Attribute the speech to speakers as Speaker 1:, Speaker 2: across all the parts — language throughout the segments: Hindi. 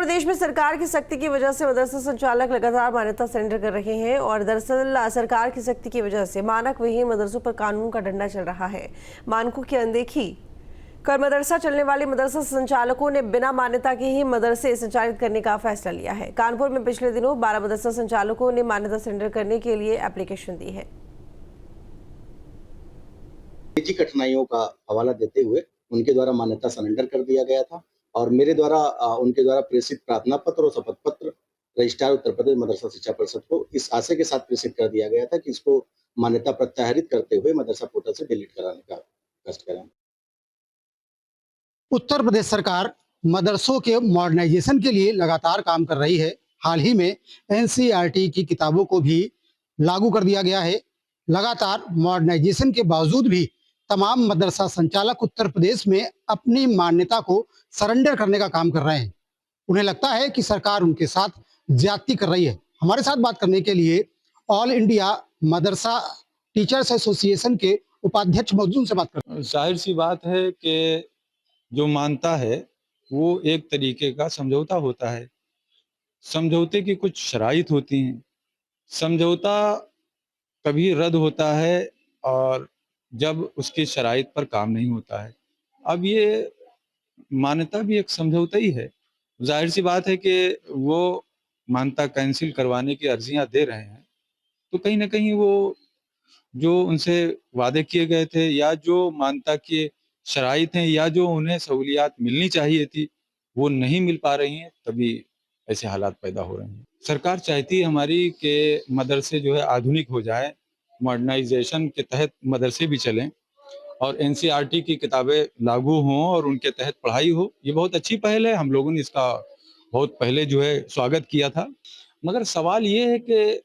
Speaker 1: प्रदेश में सरकार की सख्ती की वजह से मदरसा संचालक लगातार मान्यता सरेंडर कर रहे हैं और दरअसल सरकार की सख्ती की वजह से मानक विहीन मदरसों पर कानून का डंडा चल रहा है। मानकों की अनदेखी कर मदरसा चलने वाले मदरसा संचालकों ने बिना मान्यता के ही मदरसे संचालित करने का फैसला लिया है। कानपुर में पिछले दिनों 12 मदरसा संचालकों ने मान्यता सरेंडर करने के लिए एप्लीकेशन दी है।
Speaker 2: निजी कठिनाइयों का हवाला देते हुए उनके द्वारा मान्यता सरेंडर कर दिया गया था और मेरे द्वारा उनके द्वारा प्रेषित प्रार्थना पत्र और शपथ पत्र रजिस्ट्रार उत्तर प्रदेश मदरसा शिक्षा परिषद को इस आशय के साथ प्रेषित कर दिया गया था कि इसको मान्यता प्रत्याहरित करते हुए मदरसा पोर्टल से डिलीट कराने का कष्ट करें।
Speaker 3: उत्तर प्रदेश सरकार मदरसों के मॉडर्नाइजेशन के लिए लगातार काम कर रही है। हाल ही में एनसीईआरटी की किताबों को भी लागू कर दिया गया है। लगातार मॉडर्नाइजेशन के बावजूद भी तमाम मदरसा संचालक उत्तर प्रदेश में अपनी मान्यता को सरेंडर करने का काम कर रहे हैं। उन्हें लगता है कि सरकार उनके साथ ज्यादती कर रही है। हमारे साथ बात करने के लिए ऑल इंडिया मदरसा टीचर्स एसोसिएशन के उपाध्यक्ष मौजूद से बात करते हैं।
Speaker 4: जाहिर सी बात है कि जो मानता है वो एक तरीके का समझौता होता है। समझौते की कुछ शराइत होती हैं। समझौता कभी रद्द होता है और जब उसकी शराइत पर काम नहीं होता है। अब ये मान्यता भी एक समझौता ही है। जाहिर सी बात है कि वो मान्यता कैंसिल करवाने की अर्जियां दे रहे हैं, तो कहीं ना कहीं वो जो उनसे वादे किए गए थे या जो मान्यता की शराइत हैं या जो उन्हें सहूलियात मिलनी चाहिए थी वो नहीं मिल पा रही हैं, तभी ऐसे हालात पैदा हो रहे हैं। सरकार चाहती है हमारी कि मदरसे जो है आधुनिक हो जाए, मॉडर्नाइजेशन के तहत मदरसे भी चलें और एनसीईआरटी की किताबें लागू हों और उनके तहत पढ़ाई हो। ये बहुत अच्छी पहल है, हम लोगों ने इसका बहुत पहले जो है स्वागत किया था। मगर सवाल ये है कि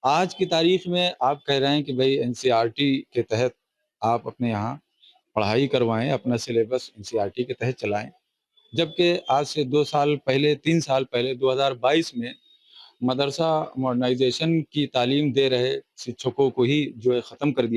Speaker 4: आज की तारीख में आप कह रहे हैं कि भाई एनसीईआरटी के तहत आप अपने यहाँ पढ़ाई करवाएं, अपना सिलेबस एनसीईआरटी के तहत चलाएं, जबकि आज से 2 साल पहले 3 साल पहले 2022 में मदरसा मॉडर्नाइजेशन की तालीम दे रहे शिक्षकों को ही जो है ख़त्म कर दिया